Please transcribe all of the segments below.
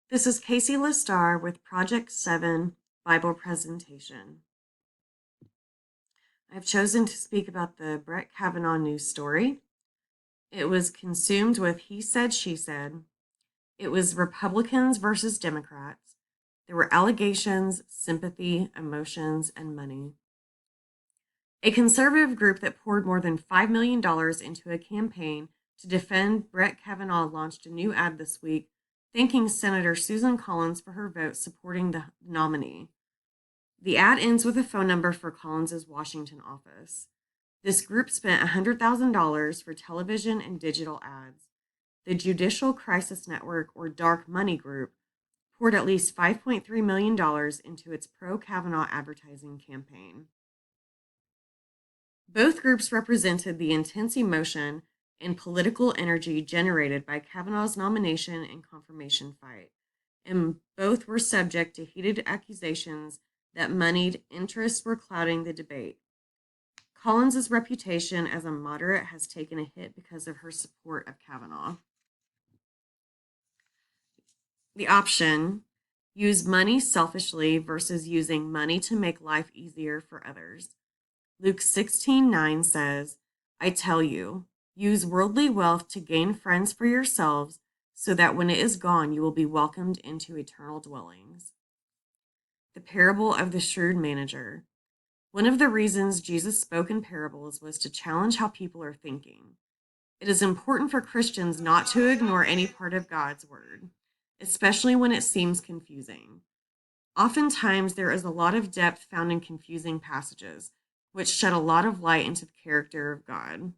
This is Kaci Listar with Project 7 Bible Presentation. I've chosen to speak about the Brett Kavanaugh news story. It was consumed with he said, she said. It was Republicans versus Democrats. There were allegations, sympathy, emotions, and money. A conservative group that poured more than $5 million into a campaign to defend Brett Kavanaugh launched a new ad this week thanking Senator Susan Collins for her vote supporting the nominee. The ad ends with a phone number for Collins's Washington office. This group spent $100,000 for television and digital ads. The Judicial Crisis Network, or Dark Money Group, poured at least $5.3 million into its pro-Kavanaugh advertising campaign. Both groups represented the intense emotion and political energy generated by Kavanaugh's nomination and confirmation fight, and both were subject to heated accusations that moneyed interests were clouding the debate. Collins's reputation as a moderate has taken a hit because of her support of Kavanaugh. The option: use money selfishly versus using money to make life easier for others. Luke 16:9 says, I tell you, use worldly wealth to gain friends for yourselves, so that when it is gone, you will be welcomed into eternal dwellings. The parable of the shrewd manager. One of the reasons Jesus spoke in parables was to challenge how people are thinking. It is important for Christians not to ignore any part of God's word, especially when it seems confusing. Oftentimes, there is a lot of depth found in confusing passages, which shed a lot of light into the character of God.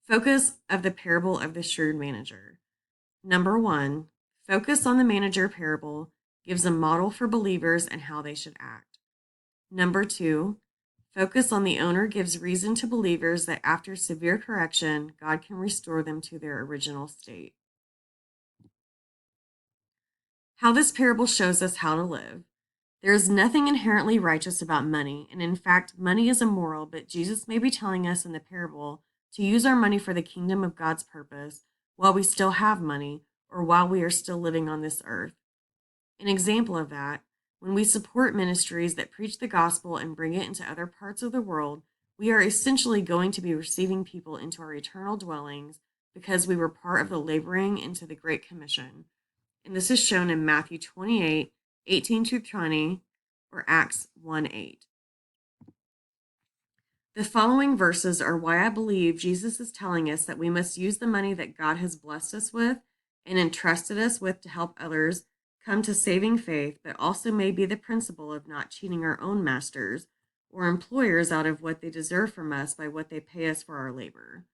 Focus of the parable of the shrewd manager. Number 1, focus on the manager parable gives a model for believers and how they should act. Number 2, focus on the owner gives reason to believers that after severe correction, God can restore them to their original state. How this parable shows us how to live. There is nothing inherently righteous about money, and in fact, money is immoral, but Jesus may be telling us in the parable to use our money for the kingdom of God's purpose while we still have money or while we are still living on this earth. An example of that, when we support ministries that preach the gospel and bring it into other parts of the world, we are essentially going to be receiving people into our eternal dwellings because we were part of the laboring into the Great Commission. And this is shown in Matthew 28:18-20, or Acts 1:8. The following verses are why I believe Jesus is telling us that we must use the money that God has blessed us with and entrusted us with to help others come to saving faith, but also may be the principle of not cheating our own masters or employers out of what they deserve from us by what they pay us for our labor.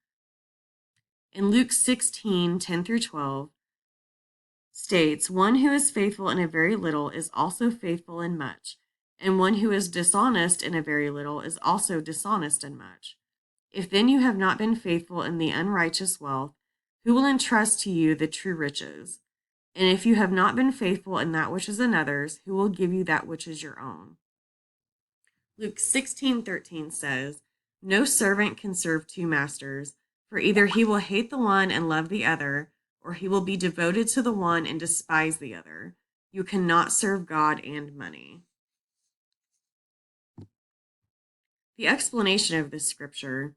In Luke 16:10-12, states, one who is faithful in a very little is also faithful in much, and one who is dishonest in a very little is also dishonest in much. If then you have not been faithful in the unrighteous wealth, who will entrust to you the true riches? And if you have not been faithful in that which is another's, who will give you that which is your own? Luke 16:13 says, no servant can serve two masters, for either he will hate the one and love the other, or he will be devoted to the one and despise the other. You cannot serve God and money. The explanation of this scripture.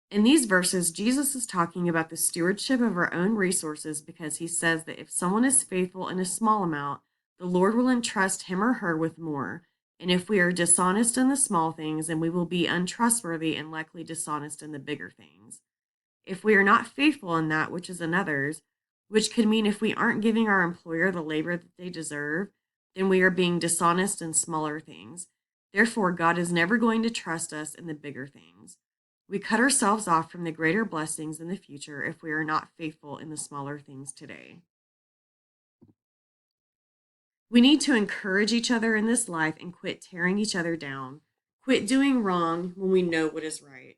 In these verses, Jesus is talking about the stewardship of our own resources because he says that if someone is faithful in a small amount, the Lord will entrust him or her with more. And if we are dishonest in the small things, then we will be untrustworthy and likely dishonest in the bigger things. If we are not faithful in that which is another's, which could mean if we aren't giving our employer the labor that they deserve, then we are being dishonest in smaller things. Therefore, God is never going to trust us in the bigger things. We cut ourselves off from the greater blessings in the future if we are not faithful in the smaller things today. We need to encourage each other in this life and quit tearing each other down. Quit doing wrong when we know what is right.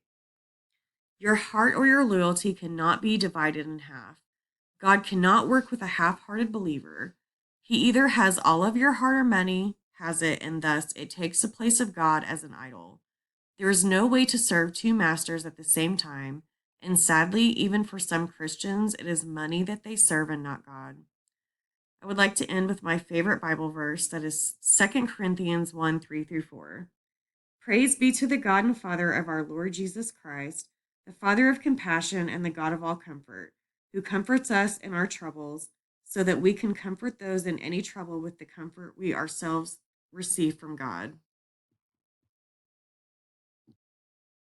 Your heart or your loyalty cannot be divided in half. God cannot work with a half-hearted believer. He either has all of your heart or money has it, and thus it takes the place of God as an idol. There is no way to serve two masters at the same time, And sadly, even for some Christians, it is money that they serve and not God. I would like to end with my favorite Bible verse, that is 2 Corinthians 1 3 through 4. Praise be to the God and Father of our Lord Jesus Christ, the Father of compassion and the God of all comfort, who comforts us in our troubles, so that we can comfort those in any trouble with the comfort we ourselves receive from God.